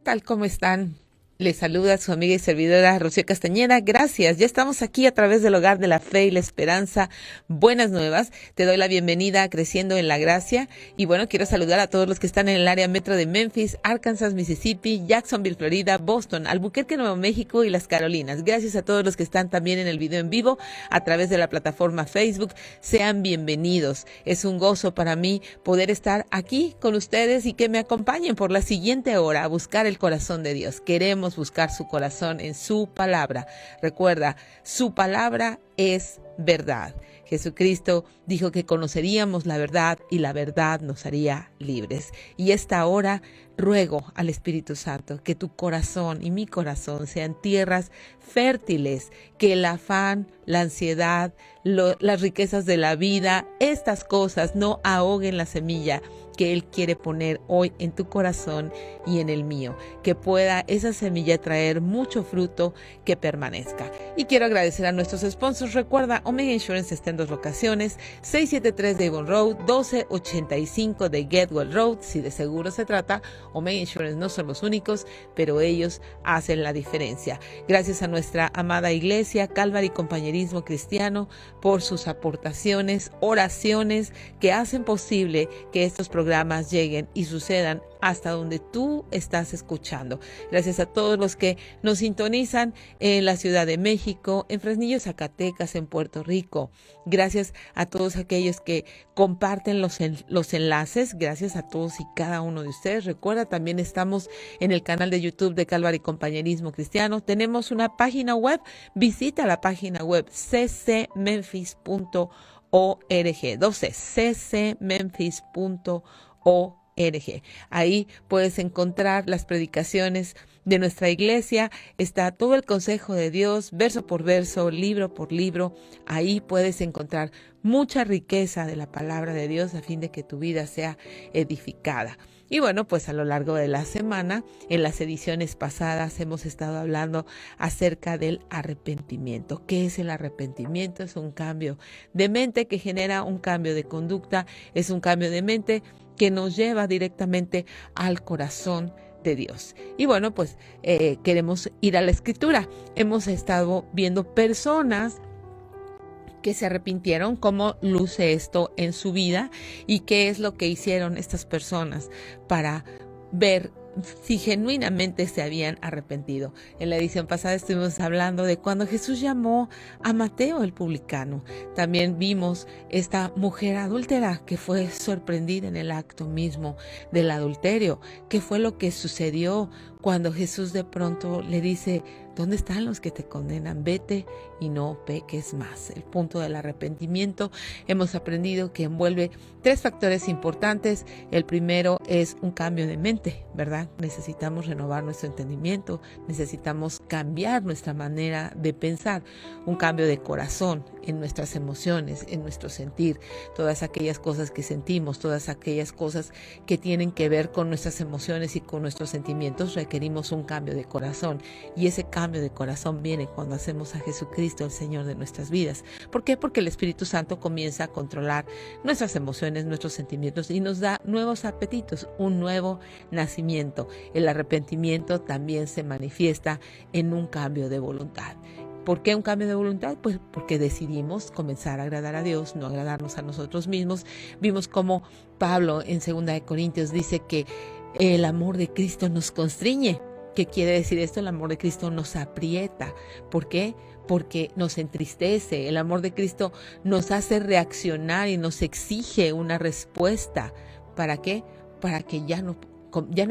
Tal como están. Les saluda su amiga y servidora Rocío Castañeda. Gracias. Ya estamos aquí a través del Hogar de la Fe y la Esperanza. Buenas nuevas. Te doy la bienvenida a Creciendo en la Gracia. Y bueno, quiero saludar a todos los que están en el área metro de Memphis, Arkansas, Mississippi, Jacksonville, Florida, Boston, Albuquerque, Nuevo México y las Carolinas. Gracias a todos los que están también en el video en vivo a través de la plataforma Facebook. Sean bienvenidos. Es un gozo para mí poder estar aquí con ustedes y que me acompañen por la siguiente hora a buscar el corazón de Dios. Queremos buscar su corazón en su palabra. Recuerda, su palabra es verdad. Jesucristo dijo que conoceríamos la verdad y la verdad nos haría libres. Y esta hora ruego al Espíritu Santo que tu corazón y mi corazón sean tierras fértiles, que el afán, la ansiedad, las riquezas de la vida, estas cosas no ahoguen la semilla que Él quiere poner hoy en tu corazón y en el mío, que pueda esa semilla traer mucho fruto que permanezca. Y quiero agradecer a nuestros sponsors. Recuerda, Omega Insurance está en 2 locaciones, 673 Devon Road, 1285 de Getwell Road. Si de seguro se trata, Omega Insurance no son los únicos, pero ellos hacen la diferencia. Gracias a nuestra amada iglesia, Calvary Compañerismo Cristiano, por sus aportaciones, oraciones que hacen posible que estos programas lleguen y sucedan hasta donde tú estás escuchando. Gracias a todos los que nos sintonizan en la Ciudad de México, en Fresnillo, Zacatecas, en Puerto Rico. Gracias a todos aquellos que comparten los enlaces. Gracias a todos y cada uno de ustedes. Recuerda, también estamos en el canal de YouTube de Calvary Compañerismo Cristiano. Tenemos una página web. Visita la página web ccmemphis.org. 12 ccmemphis.org. Ahí puedes encontrar las predicaciones de nuestra iglesia. Está todo el consejo de Dios, verso por verso, libro por libro. Ahí puedes encontrar mucha riqueza de la palabra de Dios a fin de que tu vida sea edificada. Y bueno, pues a lo largo de la semana, en las ediciones pasadas, hemos estado hablando acerca del arrepentimiento. ¿Qué es el arrepentimiento? Es un cambio de mente que genera un cambio de conducta. Es un cambio de mente que nos lleva directamente al corazón de Dios. Y bueno, pues queremos ir a la Escritura. Hemos estado viendo personas que se arrepintieron, cómo luce esto en su vida y qué es lo que hicieron estas personas para ver si genuinamente se habían arrepentido. En la edición pasada estuvimos hablando de cuando Jesús llamó a Mateo el publicano. También vimos esta mujer adúltera que fue sorprendida en el acto mismo del adulterio. ¿Qué fue lo que sucedió cuando Jesús de pronto le dice: ¿dónde están los que te condenan? Vete y no peques más. El punto del arrepentimiento, hemos aprendido que envuelve 3 factores importantes. El primero es un cambio de mente, ¿verdad? Necesitamos renovar nuestro entendimiento, necesitamos cambiar nuestra manera de pensar, un cambio de corazón en nuestras emociones, en nuestro sentir, todas aquellas cosas que sentimos, todas aquellas cosas que tienen que ver con nuestras emociones y con nuestros sentimientos, requerimos un cambio de corazón. Y ese cambio de corazón viene cuando hacemos a Jesucristo el Señor de nuestras vidas. ¿Por qué? Porque el Espíritu Santo comienza a controlar nuestras emociones, nuestros sentimientos y nos da nuevos apetitos, un nuevo nacimiento. El arrepentimiento también se manifiesta en un cambio de voluntad. ¿Por qué un cambio de voluntad? Pues porque decidimos comenzar a agradar a Dios, no agradarnos a nosotros mismos. Vimos cómo Pablo en 2 de Corintios dice que el amor de Cristo nos constriñe. ¿Qué quiere decir esto? El amor de Cristo nos aprieta. ¿Por qué? Porque nos entristece. El amor de Cristo nos hace reaccionar y nos exige una respuesta. ¿Para qué? Para que ya no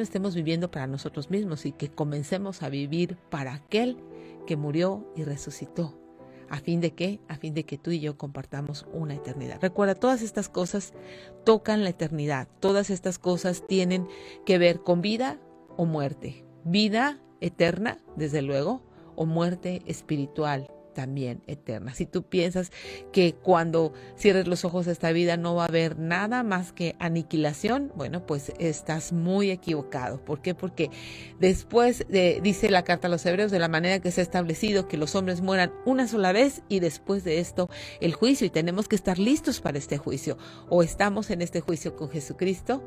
estemos viviendo para nosotros mismos y que comencemos a vivir para aquel que murió y resucitó. ¿A fin de qué? A fin de que tú y yo compartamos una eternidad. Recuerda, todas estas cosas tocan la eternidad. Todas estas cosas tienen que ver con vida o muerte. Vida eterna, desde luego, o muerte espiritual también eterna. Si tú piensas que cuando cierres los ojos a esta vida no va a haber nada más que aniquilación, bueno, pues estás muy equivocado. ¿Por qué? Porque después dice la carta a los Hebreos, de la manera que se ha establecido que los hombres mueran una sola vez y después de esto el juicio, y tenemos que estar listos para este juicio. O estamos en este juicio con Jesucristo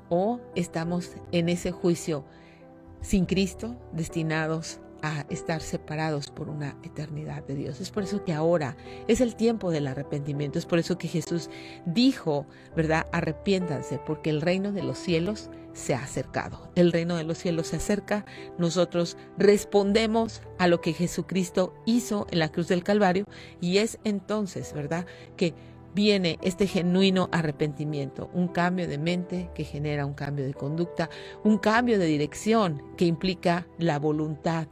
o estamos en ese juicio sin Cristo, destinados a estar separados por una eternidad de Dios. Es por eso que ahora es el tiempo del arrepentimiento. Es por eso que Jesús dijo, ¿verdad? Arrepiéntanse, porque el reino de los cielos se ha acercado. El reino de los cielos se acerca. Nosotros respondemos a lo que Jesucristo hizo en la cruz del Calvario, y es entonces, ¿verdad?, que viene este genuino arrepentimiento, un cambio de mente que genera un cambio de conducta, un cambio de dirección que implica la voluntad.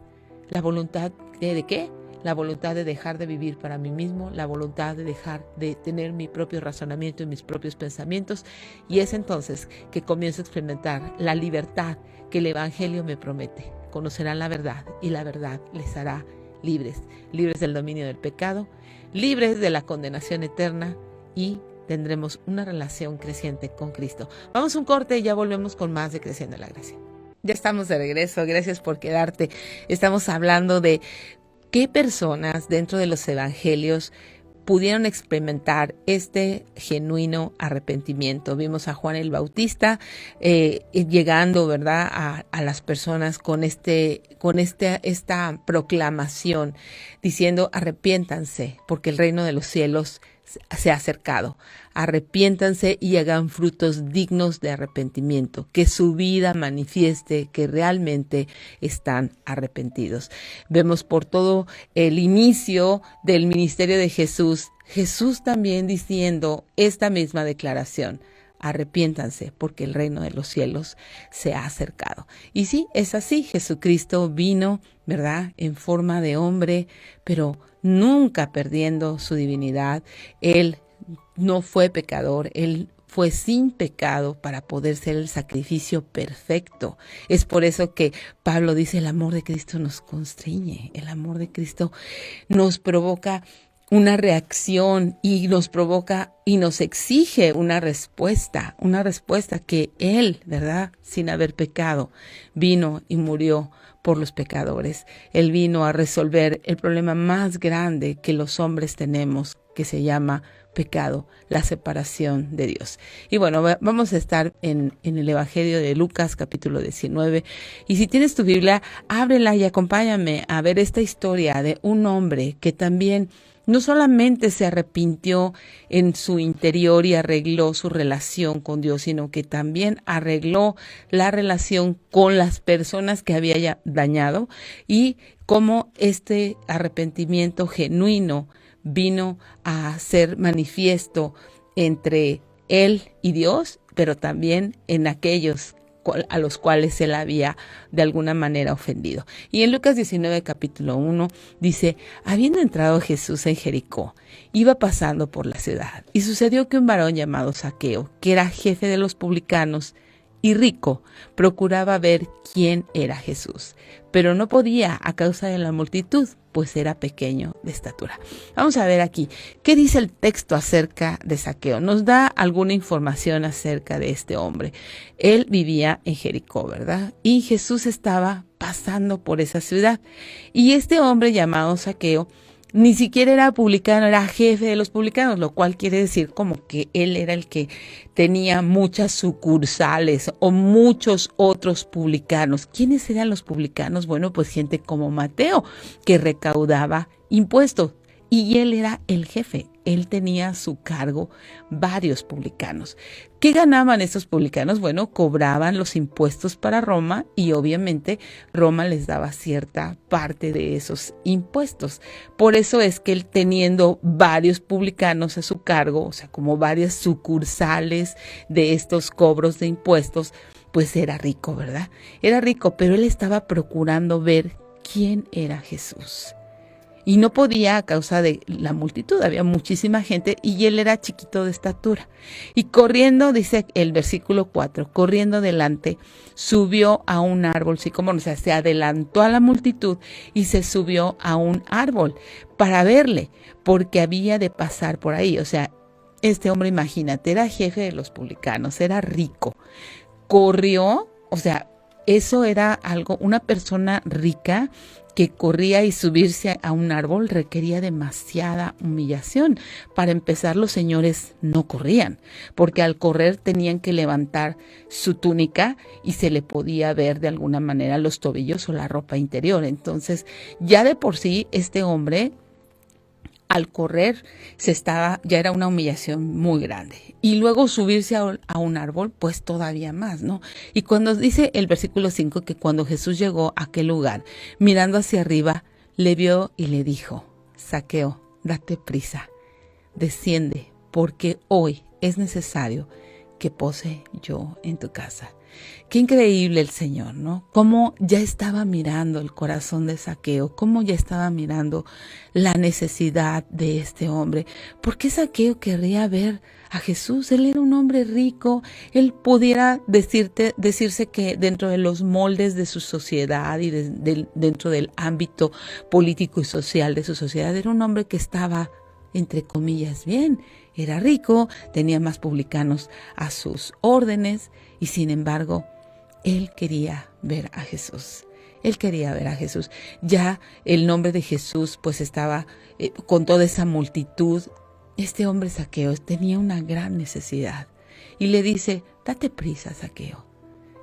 ¿La voluntad de qué? La voluntad de dejar de vivir para mí mismo, la voluntad de dejar de tener mi propio razonamiento y mis propios pensamientos. Y es entonces que comienzo a experimentar la libertad que el Evangelio me promete. Conocerán la verdad y la verdad les hará libres, libres del dominio del pecado, libres de la condenación eterna, y tendremos una relación creciente con Cristo. Vamos a un corte y ya volvemos con más de Creciendo en la Gracia. Ya estamos de regreso, gracias por quedarte. Estamos hablando de qué personas dentro de los evangelios pudieron experimentar este genuino arrepentimiento. Vimos a Juan el Bautista llegando, ¿verdad?, a las personas con esta proclamación, diciendo: arrepiéntanse, porque el reino de los cielos se ha acercado. Arrepiéntanse y hagan frutos dignos de arrepentimiento, que su vida manifieste que realmente están arrepentidos. Vemos por todo el inicio del ministerio de Jesús también diciendo esta misma declaración: arrepiéntanse, porque el reino de los cielos se ha acercado. Y sí, es así. Jesucristo vino, ¿verdad?, en forma de hombre, pero nunca perdiendo su divinidad. Él no fue pecador, Él fue sin pecado para poder ser el sacrificio perfecto. Es por eso que Pablo dice: el amor de Cristo nos constriñe, el amor de Cristo nos provoca una reacción y nos provoca y nos exige una respuesta que Él, ¿verdad?, sin haber pecado, vino y murió por los pecadores. Él vino a resolver el problema más grande que los hombres tenemos, que se llama pecado, la separación de Dios. Y bueno, vamos a estar en el Evangelio de Lucas, capítulo 19. Y si tienes tu Biblia, ábrela y acompáñame a ver esta historia de un hombre que también no solamente se arrepintió en su interior y arregló su relación con Dios, sino que también arregló la relación con las personas que había dañado, y cómo este arrepentimiento genuino vino a ser manifiesto entre él y Dios, pero también en aquellos a los cuales él había de alguna manera ofendido. Y en Lucas 19, capítulo 1, dice: habiendo entrado Jesús en Jericó, iba pasando por la ciudad, y sucedió que un varón llamado Zaqueo, que era jefe de los publicanos y rico, procuraba ver quién era Jesús, pero no podía a causa de la multitud, pues era pequeño de estatura. Vamos a ver aquí, ¿qué dice el texto acerca de Zaqueo? Nos da alguna información acerca de este hombre. Él vivía en Jericó, ¿verdad? Y Jesús estaba pasando por esa ciudad. Y este hombre llamado Zaqueo ni siquiera era publicano, era jefe de los publicanos, lo cual quiere decir como que él era el que tenía muchas sucursales o muchos otros publicanos. ¿Quiénes eran los publicanos? Bueno, pues gente como Mateo, que recaudaba impuestos. Y él era el jefe, él tenía a su cargo varios publicanos. ¿Qué ganaban estos publicanos? Bueno, cobraban los impuestos para Roma, y obviamente Roma les daba cierta parte de esos impuestos. Por eso es que él, teniendo varios publicanos a su cargo, o sea, como varias sucursales de estos cobros de impuestos, pues era rico, ¿verdad? Era rico, pero él estaba procurando ver quién era Jesús. Y no podía a causa de la multitud, había muchísima gente y él era chiquito de estatura. Y corriendo, dice el versículo 4, corriendo adelante, subió a un árbol sicómoro, o sea, se adelantó a la multitud y se subió a un árbol para verle, porque había de pasar por ahí. O sea, este hombre, imagínate, era jefe de los publicanos, era rico. Corrió, o sea, eso era algo, una persona rica que corría y subirse a un árbol requería demasiada humillación. Para empezar, los señores no corrían, porque al correr tenían que levantar su túnica y se le podía ver de alguna manera los tobillos o la ropa interior. Entonces, ya de por sí, este hombre, al correr, ya era una humillación muy grande. Y luego subirse a un árbol, pues todavía más, ¿no? Y cuando dice el versículo 5 que cuando Jesús llegó a aquel lugar, mirando hacia arriba, le vio y le dijo: Zaqueo, date prisa, desciende, porque hoy es necesario que pose yo en tu casa. Qué increíble el Señor, ¿no? Cómo ya estaba mirando el corazón de Zaqueo, cómo ya estaba mirando la necesidad de este hombre. ¿Por qué Zaqueo querría ver a Jesús? Él era un hombre rico, él pudiera decirse que dentro de los moldes de su sociedad y dentro del ámbito político y social de su sociedad, era un hombre que estaba, entre comillas, bien. Era rico, tenía más publicanos a sus órdenes y sin embargo, él quería ver a Jesús. Él quería ver a Jesús. Ya el nombre de Jesús pues estaba con toda esa multitud. Este hombre Zaqueo tenía una gran necesidad y le dice: date prisa, Zaqueo,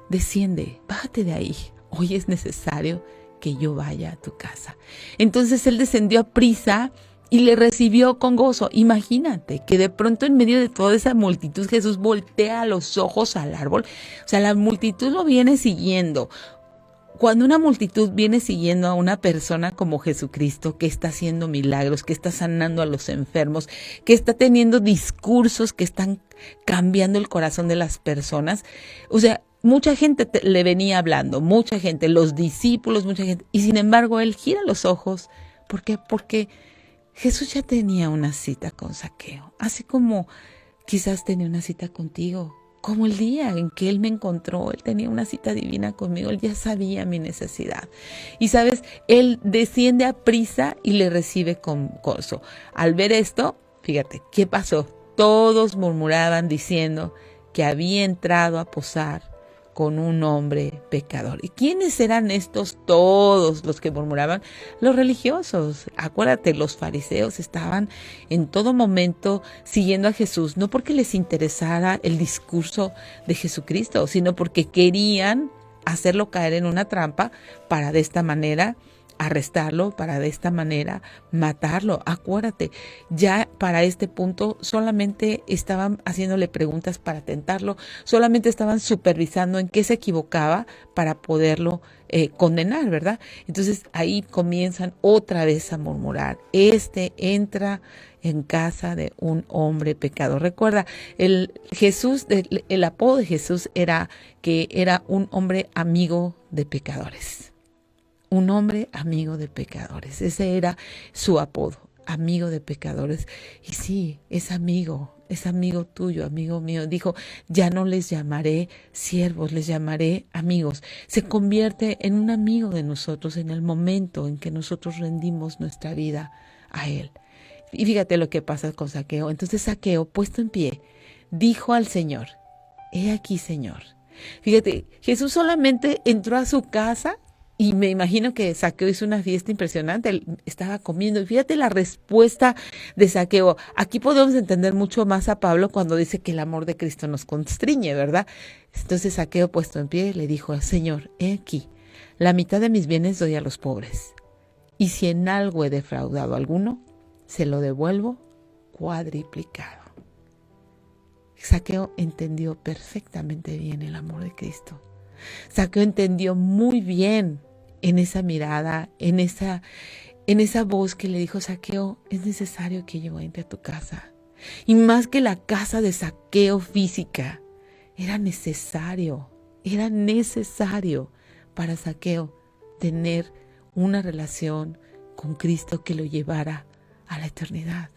desciende, bájate de ahí. Hoy es necesario que yo vaya a tu casa. Entonces él descendió a prisa y le recibió con gozo. Imagínate que de pronto en medio de toda esa multitud Jesús voltea los ojos al árbol. O sea, la multitud lo viene siguiendo. Cuando una multitud viene siguiendo a una persona como Jesucristo, que está haciendo milagros, que está sanando a los enfermos, que está teniendo discursos que están cambiando el corazón de las personas, o sea, mucha gente le venía hablando, mucha gente, los discípulos, mucha gente, y sin embargo él gira los ojos. ¿Por qué? Porque Jesús ya tenía una cita con Zaqueo, así como quizás tenía una cita contigo, como el día en que Él me encontró. Él tenía una cita divina conmigo, Él ya sabía mi necesidad. Y sabes, Él desciende a prisa y le recibe con gozo. Al ver esto, fíjate, ¿qué pasó? Todos murmuraban diciendo que había entrado a posar con un hombre pecador. ¿Y quiénes eran estos todos los que murmuraban? Los religiosos. Acuérdate, los fariseos estaban en todo momento siguiendo a Jesús, no porque les interesara el discurso de Jesucristo, sino porque querían hacerlo caer en una trampa para de esta manera arrestarlo, para de esta manera matarlo. Acuérdate, ya para este punto solamente estaban haciéndole preguntas para tentarlo, solamente estaban supervisando en qué se equivocaba para poderlo condenar, ¿verdad? Entonces ahí comienzan otra vez a murmurar: entra en casa de un hombre pecador. Recuerda, el apodo de Jesús era que era un hombre amigo de pecadores. Un hombre amigo de pecadores. Ese era su apodo, amigo de pecadores. Y sí, es amigo tuyo, amigo mío. Dijo: ya no les llamaré siervos, les llamaré amigos. Se convierte en un amigo de nosotros en el momento en que nosotros rendimos nuestra vida a Él. Y fíjate lo que pasa con Zaqueo. Entonces Zaqueo, puesto en pie, dijo al Señor: he aquí, Señor. Fíjate, Jesús solamente entró a su casa. Y me imagino que Zaqueo hizo una fiesta impresionante, él estaba comiendo. Y fíjate la respuesta de Zaqueo. Aquí podemos entender mucho más a Pablo cuando dice que el amor de Cristo nos constriñe, ¿verdad? Entonces Zaqueo, puesto en pie, le dijo: Señor, he aquí, la mitad de mis bienes doy a los pobres. Y si en algo he defraudado a alguno, se lo devuelvo cuadriplicado. Zaqueo entendió perfectamente bien el amor de Cristo. Zaqueo entendió muy bien en esa mirada, en esa voz que le dijo: Zaqueo, es necesario que yo entre a tu casa. Y más que la casa de Zaqueo física, era necesario para Zaqueo tener una relación con Cristo que lo llevara a la eternidad.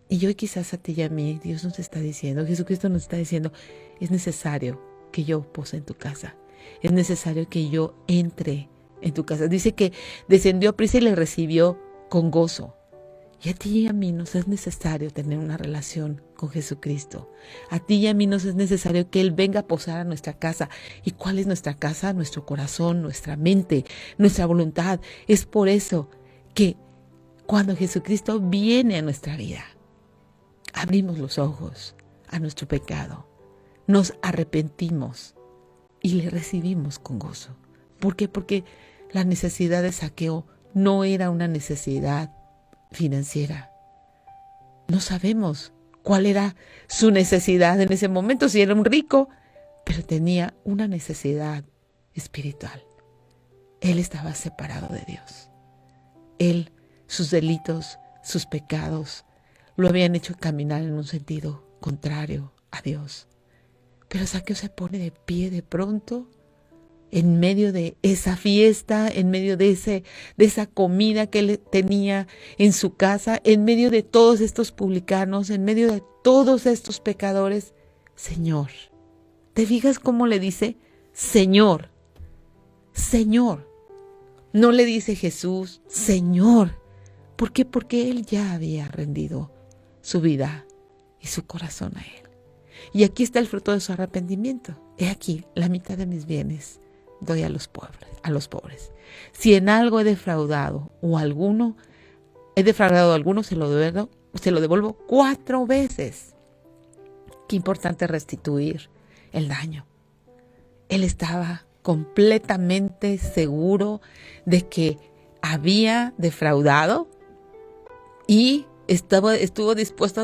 Y hoy quizás a ti y a mí, Dios nos está diciendo, Jesucristo nos está diciendo: es necesario que yo pose en tu casa. Es necesario que yo entre en tu casa. Dice que descendió a prisa y le recibió con gozo. Y a ti y a mí nos es necesario tener una relación con Jesucristo. A ti y a mí nos es necesario que Él venga a posar a nuestra casa. ¿Y cuál es nuestra casa? Nuestro corazón, nuestra mente, nuestra voluntad. Es por eso que cuando Jesucristo viene a nuestra vida, abrimos los ojos a nuestro pecado, nos arrepentimos y le recibimos con gozo. ¿Por qué? Porque la necesidad de Zaqueo no era una necesidad financiera. No sabemos cuál era su necesidad en ese momento, si era un rico, pero tenía una necesidad espiritual. Él estaba separado de Dios. Él, sus delitos, sus pecados, lo habían hecho caminar en un sentido contrario a Dios. Pero Zaqueo se pone de pie de pronto en medio de esa fiesta, en medio de esa comida que él tenía en su casa, en medio de todos estos publicanos, en medio de todos estos pecadores. Señor, ¿te fijas cómo le dice? Señor, Señor. No le dice Jesús, Señor. ¿Por qué? Porque él ya había rendido su vida y su corazón a él. Y aquí está el fruto de su arrepentimiento. He aquí, la mitad de mis bienes doy a los pobres. Si en algo he defraudado a alguno, se lo devuelvo 4 veces. Qué importante restituir el daño. Él estaba completamente seguro de que había defraudado y estuvo dispuesto a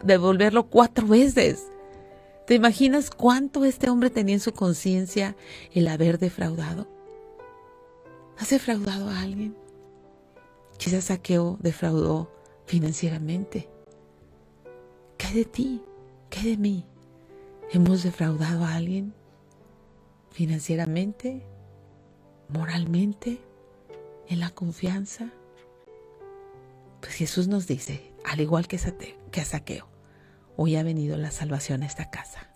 devolverlo 4 veces. ¿Te imaginas cuánto este hombre tenía en su conciencia el haber defraudado? ¿Has defraudado a alguien? Quizás Zaqueo defraudó financieramente. ¿Qué hay de ti? ¿Qué hay de mí? ¿Hemos defraudado a alguien? ¿Financieramente? ¿Moralmente? ¿En la confianza? Pues Jesús nos dice, al igual que a Zaqueo, hoy ha venido la salvación a esta casa.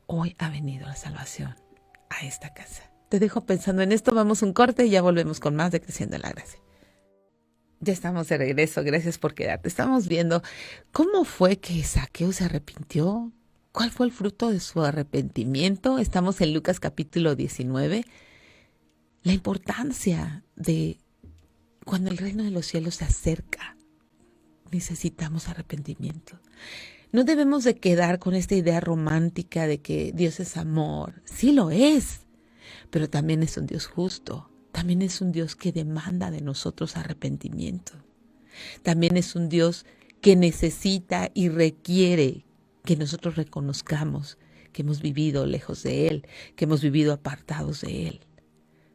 Hoy ha venido la salvación a esta casa. Te dejo pensando en esto, vamos un corte y ya volvemos con más de Creciendo en la Gracia. Ya estamos de regreso, gracias por quedarte. Estamos viendo cómo fue que Zaqueo se arrepintió, cuál fue el fruto de su arrepentimiento. Estamos en Lucas capítulo 19. La importancia de cuando el reino de los cielos se acerca, necesitamos arrepentimiento. No debemos de quedar con esta idea romántica de que Dios es amor. Sí lo es, pero también es un Dios justo. También es un Dios que demanda de nosotros arrepentimiento. También es un Dios que necesita y requiere que nosotros reconozcamos que hemos vivido lejos de Él, que hemos vivido apartados de Él.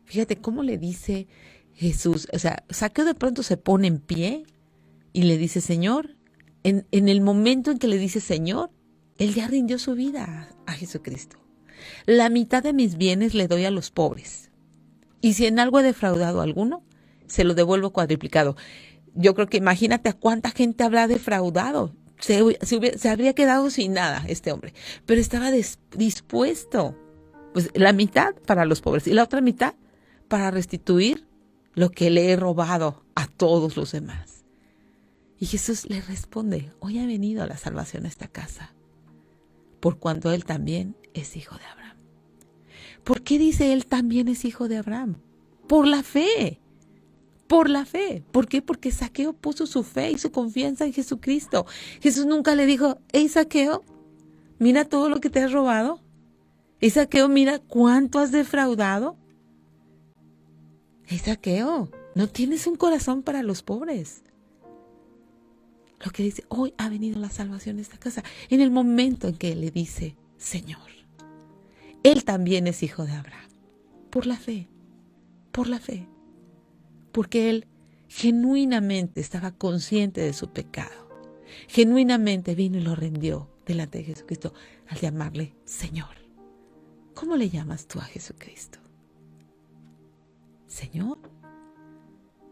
Fíjate cómo le dice Jesús, Zaqueo de pronto se pone en pie y le dice, Señor, en el momento en que le dice Señor, él ya rindió su vida a Jesucristo. La mitad de mis bienes le doy a los pobres. Y si en algo he defraudado a alguno, se lo devuelvo cuadriplicado. Yo creo que imagínate a cuánta gente habrá defraudado. Se habría quedado sin nada este hombre. Pero estaba dispuesto. Pues la mitad para los pobres y la otra mitad para restituir lo que le he robado a todos los demás. Y Jesús le responde, hoy ha venido la salvación a esta casa, por cuanto él también es hijo de Abraham. ¿Por qué dice él también es hijo de Abraham? Por la fe. Por la fe. ¿Por qué? Porque Zaqueo puso su fe y su confianza en Jesucristo. Jesús nunca le dijo, hey Zaqueo, mira todo lo que te has robado. Hey Zaqueo, mira cuánto has defraudado. Hey Zaqueo, no tienes un corazón para los pobres. Lo que dice, hoy ha venido la salvación a esta casa. En el momento en que le dice, Señor, él también es hijo de Abraham. Por la fe, porque él genuinamente estaba consciente de su pecado. Genuinamente vino y lo rindió delante de Jesucristo al llamarle Señor. ¿Cómo le llamas tú a Jesucristo? Señor,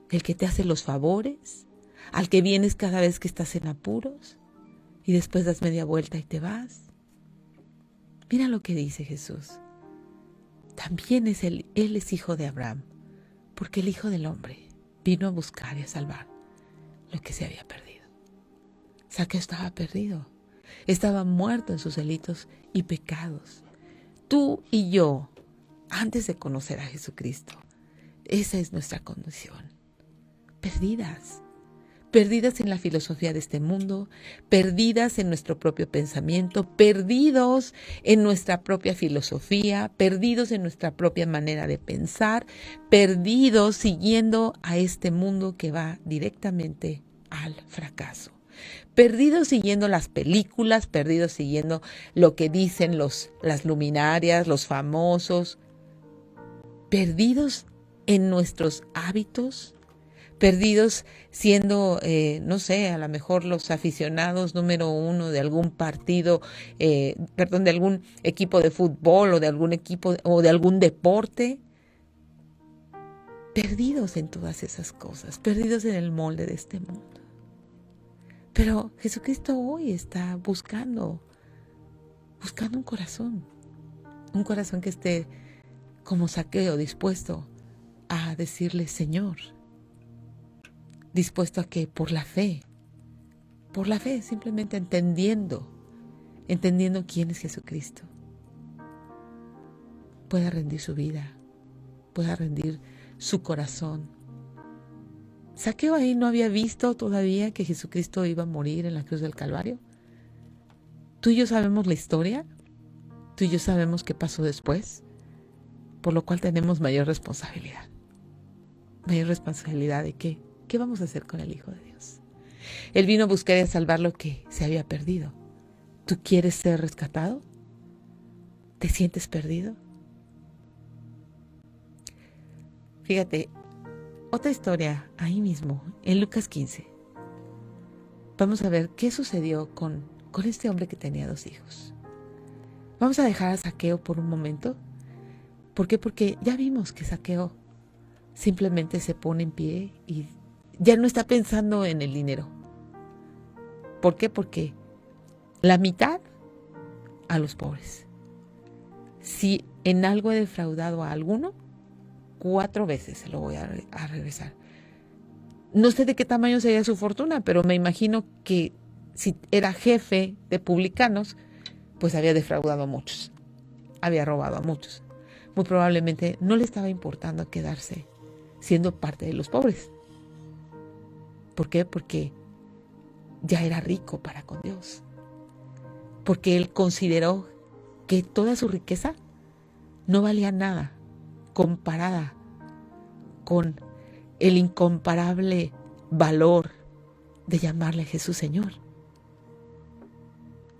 el que te hace los favores, al que vienes cada vez que estás en apuros y después das media vuelta y te vas. Mira lo que dice Jesús. También él es hijo de Abraham, porque el Hijo del Hombre vino a buscar y a salvar lo que se había perdido. Saqueo estaba perdido. Estaba muerto en sus delitos y pecados. Tú y yo, antes de conocer a Jesucristo, esa es nuestra condición. Perdidas. Perdidas en la filosofía de este mundo, perdidas en nuestro propio pensamiento, perdidos en nuestra propia filosofía, perdidos en nuestra propia manera de pensar, perdidos siguiendo a este mundo que va directamente al fracaso. Perdidos siguiendo las películas, perdidos siguiendo lo que dicen las luminarias, los famosos, perdidos en nuestros hábitos, perdidos siendo, no sé, a lo mejor los aficionados número uno de algún partido, de algún equipo de fútbol o de algún equipo o de algún deporte. Perdidos en todas esas cosas, perdidos en el molde de este mundo. Pero Jesucristo hoy está buscando un corazón que esté como Saqueo, dispuesto a decirle Señor, dispuesto a que por la fe, simplemente entendiendo quién es Jesucristo, pueda rendir su vida, pueda rendir su corazón. Saqueo ahí no había visto todavía que Jesucristo iba a morir en la cruz del Calvario. Tú y yo sabemos la historia, tú y yo sabemos qué pasó después, por lo cual tenemos mayor responsabilidad. Mayor responsabilidad de qué vamos a hacer con el Hijo de Dios. Él vino a buscar y a salvar lo que se había perdido. ¿Tú quieres ser rescatado? ¿Te sientes perdido? Fíjate, otra historia ahí mismo, en Lucas 15. Vamos a ver qué sucedió con este hombre que tenía 2 hijos. Vamos a dejar a Saqueo por un momento. ¿Por qué? Porque ya vimos que Saqueo simplemente se pone en pie y ya no está pensando en el dinero. ¿Por qué? Porque la mitad a los pobres. Si en algo he defraudado a alguno, 4 veces se lo voy a regresar. No sé de qué tamaño sería su fortuna, pero me imagino que si era jefe de publicanos, pues había defraudado a muchos. Había robado a muchos. Muy probablemente no le estaba importando quedarse siendo parte de los pobres. ¿Por qué? Porque ya era rico para con Dios. Porque él consideró que toda su riqueza no valía nada comparada con el incomparable valor de llamarle a Jesús Señor.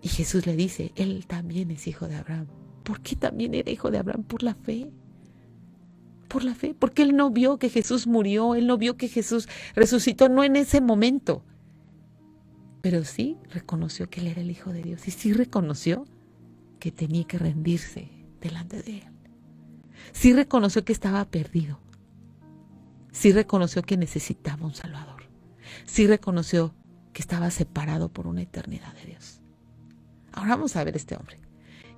Y Jesús le dice, él también es hijo de Abraham. ¿Por qué también era hijo de Abraham? Por la fe. Por la fe. Porque él no vio que Jesús murió, él no vio que Jesús resucitó, no en ese momento. Pero sí reconoció que él era el Hijo de Dios. Y sí reconoció que tenía que rendirse delante de él. Sí reconoció que estaba perdido. Sí reconoció que necesitaba un Salvador. Sí reconoció que estaba separado por una eternidad de Dios. Ahora vamos a ver este hombre.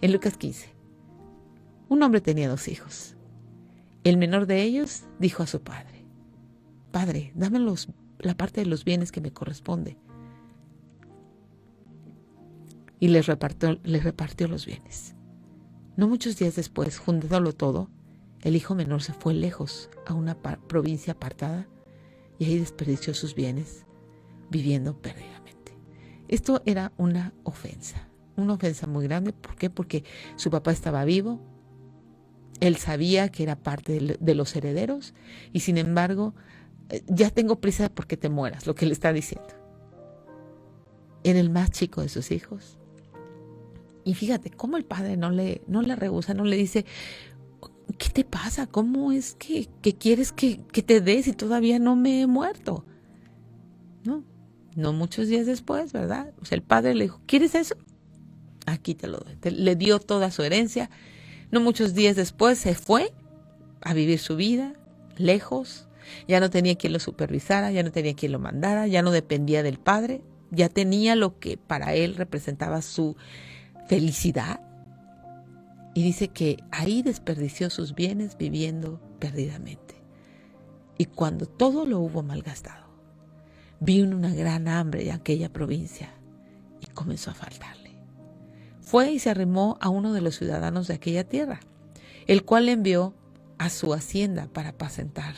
En Lucas 15. Un hombre tenía 2 hijos. El menor de ellos dijo a su padre, Padre, dame la parte de los bienes que me corresponde. Y les repartió los bienes. No muchos días después, juntándolo todo, el hijo menor se fue lejos a una provincia apartada y ahí desperdició sus bienes, viviendo perdidamente. Esto era una ofensa muy grande. ¿Por qué? Porque su papá estaba vivo, él sabía que era parte de los herederos y sin embargo, ya tengo prisa porque te mueras, lo que le está diciendo. Era el más chico de sus hijos. Y fíjate cómo el padre no le rehúsa, no le dice, ¿qué te pasa? ¿Cómo es que quieres que te des y todavía no me he muerto? No muchos días después, ¿verdad? O sea, el padre le dijo, ¿quieres eso? Aquí te lo doy. Le dio toda su herencia. No muchos días después se fue a vivir su vida, lejos. Ya no tenía quien lo supervisara, ya no tenía quien lo mandara, ya no dependía del padre. Ya tenía lo que para él representaba su felicidad. Y dice que ahí desperdició sus bienes viviendo perdidamente. Y cuando todo lo hubo malgastado, vino una gran hambre en aquella provincia y comenzó a faltarle. Fue y se arrimó a uno de los ciudadanos de aquella tierra, el cual le envió a su hacienda para apacentar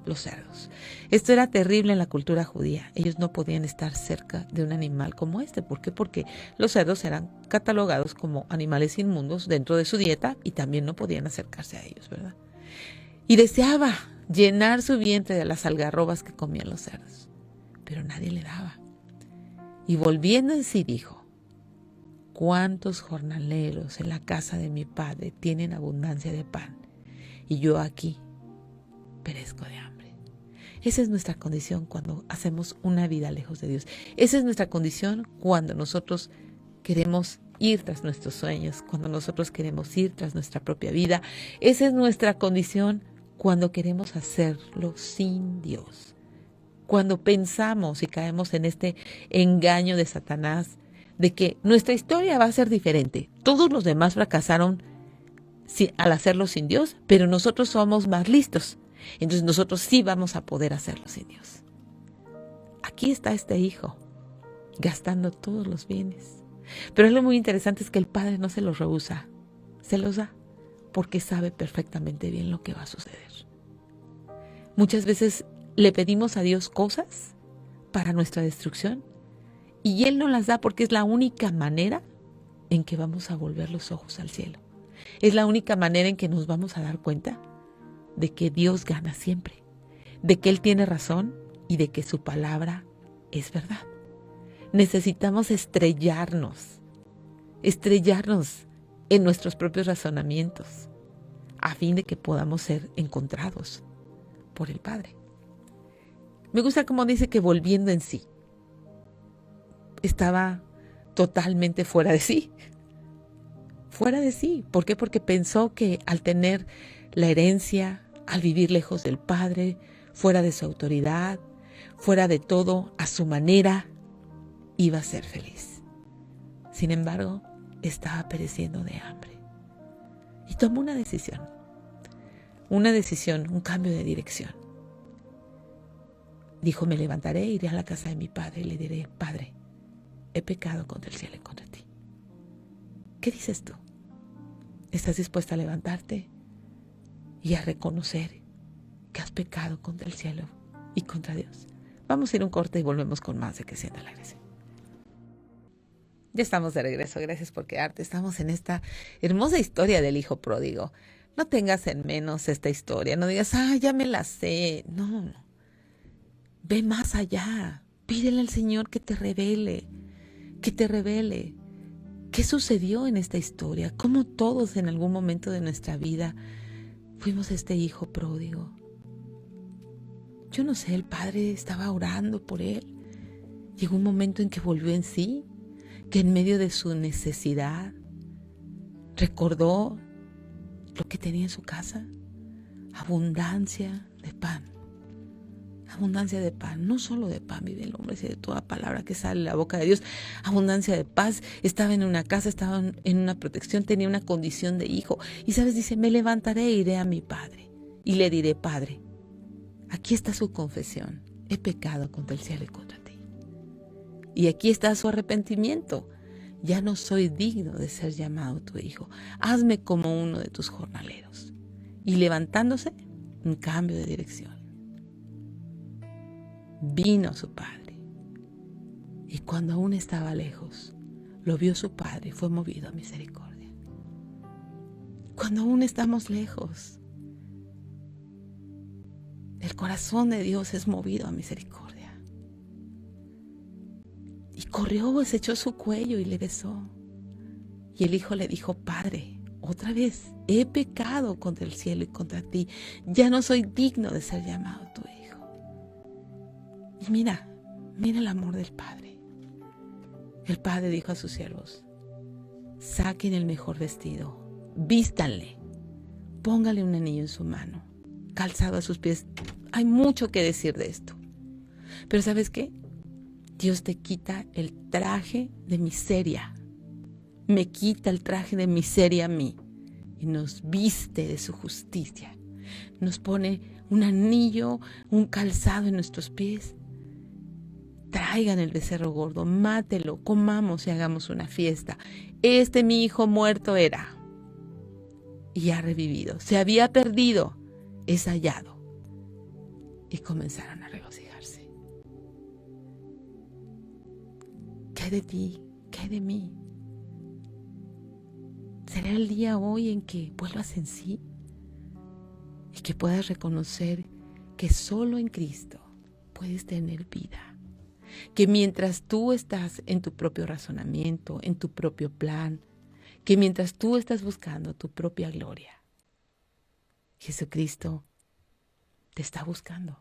los cerdos. Esto era terrible en la cultura judía. Ellos no podían estar cerca de un animal como este. ¿Por qué? Porque los cerdos eran catalogados como animales inmundos dentro de su dieta y también no podían acercarse a ellos, ¿verdad? Y deseaba llenar su vientre de las algarrobas que comían los cerdos, pero nadie le daba. Y volviendo en sí dijo: ¿cuántos jornaleros en la casa de mi padre tienen abundancia de pan, y yo aquí perezco de hambre? Esa es nuestra condición cuando hacemos una vida lejos de Dios. Esa es nuestra condición cuando nosotros queremos ir tras nuestros sueños, cuando nosotros queremos ir tras nuestra propia vida. Esa es nuestra condición cuando queremos hacerlo sin Dios. Cuando pensamos y caemos en este engaño de Satanás de que nuestra historia va a ser diferente. Todos los demás fracasaron al hacerlo sin Dios, pero nosotros somos más listos. Entonces nosotros sí vamos a poder hacerlo sin Dios. Aquí está este hijo, gastando todos los bienes. Pero lo muy interesante es que el padre no se los rehúsa, se los da, porque sabe perfectamente bien lo que va a suceder. Muchas veces le pedimos a Dios cosas para nuestra destrucción y Él nos las da porque es la única manera en que vamos a volver los ojos al cielo. Es la única manera en que nos vamos a dar cuenta de que Dios gana siempre, de que Él tiene razón y de que su palabra es verdad. Necesitamos estrellarnos en nuestros propios razonamientos, a fin de que podamos ser encontrados por el Padre. Me gusta cómo dice que volviendo en sí, estaba totalmente fuera de sí. Fuera de sí. ¿Por qué? Porque pensó que al tener la herencia, al vivir lejos del Padre, fuera de su autoridad, fuera de todo, a su manera, iba a ser feliz. Sin embargo, estaba pereciendo de hambre. Y tomó una decisión, un cambio de dirección. Dijo: me levantaré, iré a la casa de mi padre y le diré: Padre, he pecado contra el cielo y contra ti. ¿Qué dices tú? ¿Estás dispuesta a levantarte y a reconocer que has pecado contra el cielo y contra Dios? Vamos a ir a un corte y volvemos con más de Que Sienta la Iglesia. Ya estamos de regreso, gracias por quedarte. Estamos en esta hermosa historia del hijo pródigo. No tengas en menos esta historia, no digas: ya me la sé. No, ve más allá. Pídele al Señor que te revele. ¿Qué sucedió en esta historia? ¿Cómo todos en algún momento de nuestra vida fuimos este hijo pródigo? Yo no sé, el padre estaba orando por él. Llegó un momento en que volvió en sí, que en medio de su necesidad recordó lo que tenía en su casa: abundancia de pan. Abundancia de pan, no solo de pan vive el hombre, sino de toda palabra que sale de la boca de Dios. Abundancia de paz. Estaba en una casa, estaba en una protección, tenía una condición de hijo. Y sabes, dice: me levantaré e iré a mi padre y le diré: Padre, aquí está su confesión. He pecado contra el cielo y contra ti. Y aquí está su arrepentimiento. Ya no soy digno de ser llamado tu hijo. Hazme como uno de tus jornaleros. Y levantándose, un cambio de dirección. Vino su padre, y cuando aún estaba lejos, lo vio su padre y fue movido a misericordia. Cuando aún estamos lejos, el corazón de Dios es movido a misericordia. Y corrió, se echó su cuello y le besó. Y el hijo le dijo: Padre, otra vez, he pecado contra el cielo y contra ti. Ya no soy digno de ser llamado tu hijo. Y mira el amor del Padre. El Padre dijo a sus siervos: saquen el mejor vestido, vístanle, póngale un anillo en su mano, calzado a sus pies. Hay mucho que decir de esto. Pero ¿sabes qué? Dios te quita el traje de miseria. Me quita el traje de miseria a mí y nos viste de su justicia. Nos pone un anillo, un calzado en nuestros pies. traigan el becerro gordo, mátelo, comamos y hagamos una fiesta. Mi hijo muerto era y ha revivido. Se había perdido, es hallado. Y comenzaron a regocijarse. ¿Qué hay de ti? ¿Qué hay de mí? ¿Será el día hoy en que vuelvas en sí? Y que puedas reconocer que solo en Cristo puedes tener vida. Que mientras tú estás en tu propio razonamiento, en tu propio plan, que mientras tú estás buscando tu propia gloria, Jesucristo te está buscando.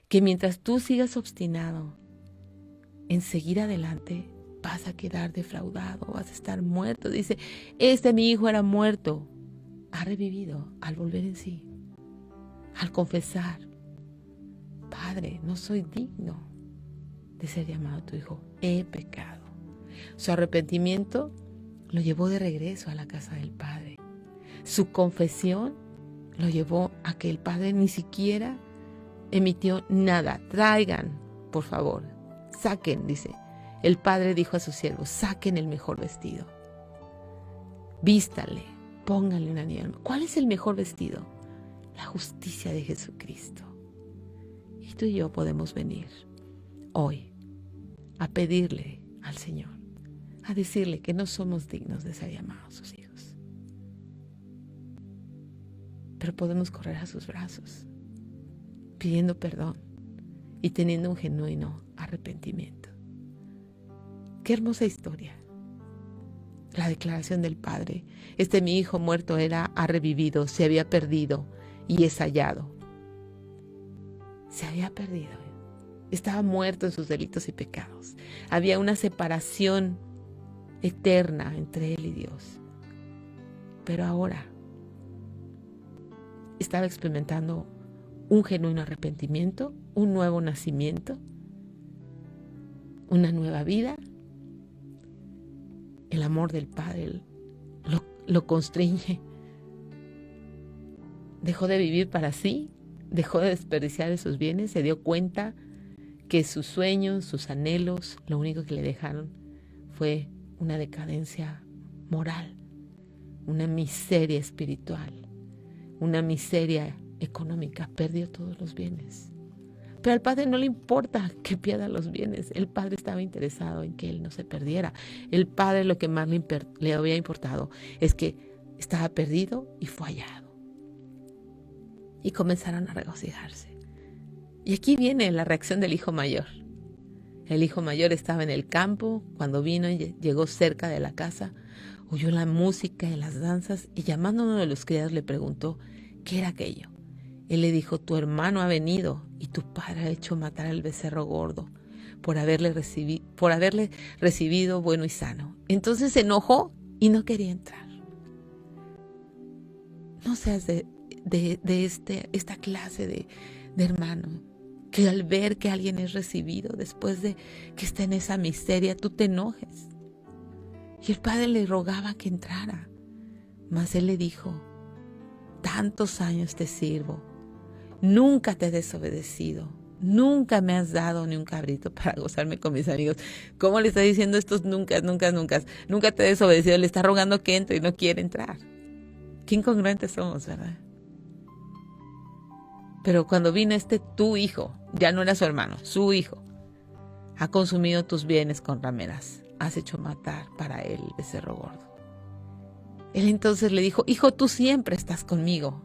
Que mientras tú sigas obstinado en seguir adelante, vas a quedar defraudado, vas a estar muerto. Dice, mi hijo era muerto, ha revivido al volver en sí, al confesar, Padre, no soy digno de ser llamado tu hijo, he pecado. Su arrepentimiento lo llevó de regreso a la casa del Padre. Su confesión lo llevó a que el Padre ni siquiera emitió nada. Traigan, por favor, saquen, dice. El Padre dijo a sus siervos, saquen el mejor vestido. Vístale, pónganle un anillo. ¿Cuál es el mejor vestido? La justicia de Jesucristo. Y tú y yo podemos venir hoy a pedirle al Señor, a decirle que no somos dignos de ser llamados sus hijos. Pero podemos correr a sus brazos, pidiendo perdón y teniendo un genuino arrepentimiento. Qué hermosa historia. La declaración del Padre. Mi hijo muerto era, ha revivido, se había perdido y es hallado. Se había perdido. Estaba muerto en sus delitos y pecados. Había una separación eterna entre él y Dios. Pero ahora estaba experimentando un genuino arrepentimiento, un nuevo nacimiento, una nueva vida. El amor del Padre lo constriñe. Dejó de vivir para sí, dejó de desperdiciar sus bienes, se dio cuenta que sus sueños, sus anhelos, lo único que le dejaron fue una decadencia moral, una miseria espiritual, una miseria económica. Perdió todos los bienes. Pero al Padre no le importa que pierda los bienes. El Padre estaba interesado en que él no se perdiera. El Padre lo que más le había importado es que estaba perdido y fue hallado. Y comenzaron a regocijarse. Y aquí viene la reacción del hijo mayor. El hijo mayor estaba en el campo cuando vino y llegó cerca de la casa, oyó la música y las danzas y llamando a uno de los criados le preguntó qué era aquello. Él le dijo, tu hermano ha venido y tu padre ha hecho matar al becerro gordo por haberle recibido bueno y sano. Entonces se enojó y no quería entrar. No seas de esta clase de hermano que al ver que alguien es recibido después de que está en esa miseria, tú te enojes. Y el padre le rogaba que entrara, mas él le dijo, tantos años te sirvo, nunca te he desobedecido, nunca me has dado ni un cabrito para gozarme con mis amigos. ¿Cómo le está diciendo estos nunca? Nunca te he desobedecido, le está rogando que entre y no quiere entrar. Qué incongruentes somos, ¿verdad? Pero cuando vino tu hijo, ya no era su hermano, su hijo, ha consumido tus bienes con rameras, has hecho matar para él el becerro gordo. Él entonces le dijo, hijo, tú siempre estás conmigo,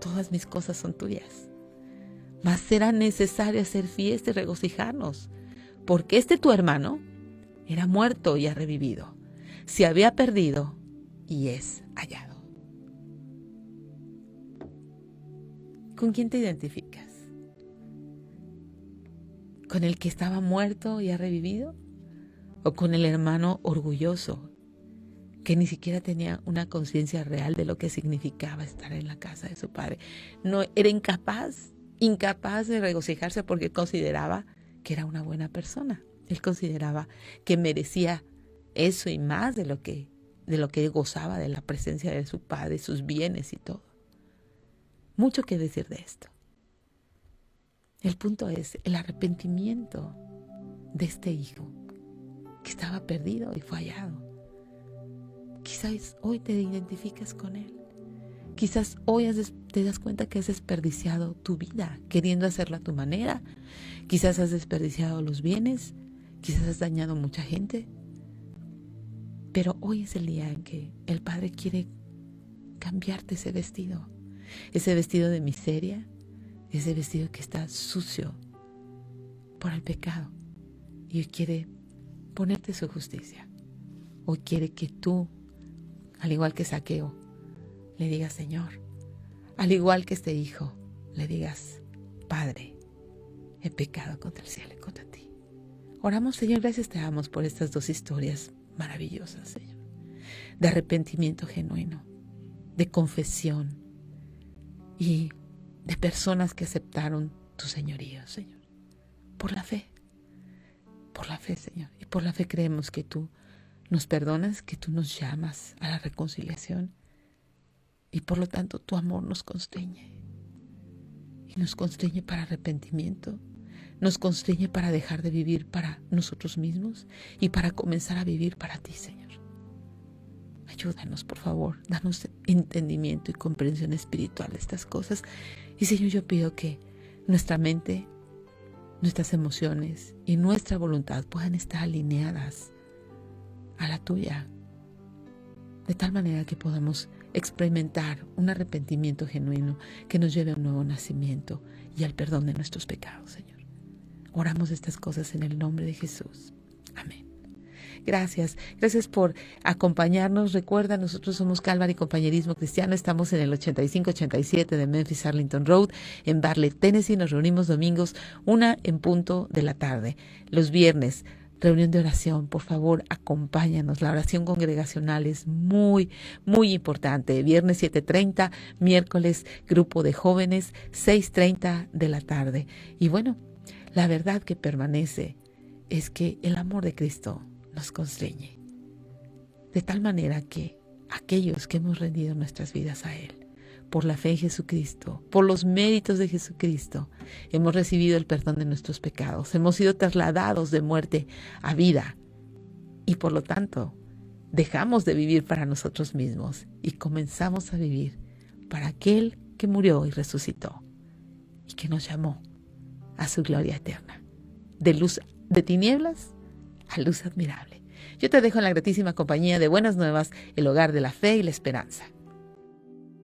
todas mis cosas son tuyas, mas será necesario hacer fiesta y regocijarnos, porque tu hermano era muerto y ha revivido, se había perdido y es hallado. ¿Con quién te identificas? ¿Con el que estaba muerto y ha revivido? ¿O con el hermano orgulloso que ni siquiera tenía una conciencia real de lo que significaba estar en la casa de su padre? No, era incapaz de regocijarse porque consideraba que era una buena persona. Él consideraba que merecía eso y más de lo que gozaba de la presencia de su padre, sus bienes y todo. Mucho que decir de esto. El punto es el arrepentimiento. de este hijo que estaba perdido y fue hallado. Quizás hoy te identificas con él. Quizás hoy te das cuenta que has desperdiciado tu vida queriendo hacerla a tu manera. Quizás has desperdiciado los bienes. Quizás has dañado a mucha gente. Pero hoy es el día en que el Padre quiere cambiarte ese vestido de miseria, ese vestido que está sucio por el pecado. Y hoy quiere ponerte su justicia. Hoy quiere que tú, al igual que Zaqueo, le digas: Señor, al igual que este hijo, le digas: Padre, he pecado contra el cielo y contra ti. Oramos, Señor, gracias te damos por estas dos historias maravillosas, Señor, de arrepentimiento genuino, de confesión y de personas que aceptaron tu señorío, Señor, por la fe, Señor. Y por la fe creemos que tú nos perdonas, que tú nos llamas a la reconciliación y por lo tanto tu amor nos constriñe. Y nos constriñe para arrepentimiento, nos constriñe para dejar de vivir para nosotros mismos y para comenzar a vivir para ti, Señor. Ayúdanos, por favor, danos entendimiento y comprensión espiritual de estas cosas. Y Señor, yo pido que nuestra mente, nuestras emociones y nuestra voluntad puedan estar alineadas a la tuya, de tal manera que podamos experimentar un arrepentimiento genuino que nos lleve a un nuevo nacimiento y al perdón de nuestros pecados, Señor. Oramos estas cosas en el nombre de Jesús. Amén. Gracias por acompañarnos. Recuerda, nosotros somos Calvary Compañerismo Cristiano. Estamos en el 8587 de Memphis Arlington Road, en Bartlett, Tennessee. Nos reunimos domingos 1 en punto de la tarde. Los viernes, reunión de oración. Por favor, acompáñanos. La oración congregacional es muy, muy importante. Viernes 7:30, miércoles grupo de jóvenes 6:30 de la tarde. Y bueno, la verdad que permanece es que el amor de Cristo nos constriñe, de tal manera que aquellos que hemos rendido nuestras vidas a Él, por la fe en Jesucristo, por los méritos de Jesucristo, hemos recibido el perdón de nuestros pecados, hemos sido trasladados de muerte a vida y por lo tanto dejamos de vivir para nosotros mismos y comenzamos a vivir para aquel que murió y resucitó y que nos llamó a su gloria eterna, de luz de tinieblas a luz admirable. Yo te dejo en la gratísima compañía de Buenas Nuevas, el hogar de la fe y la esperanza.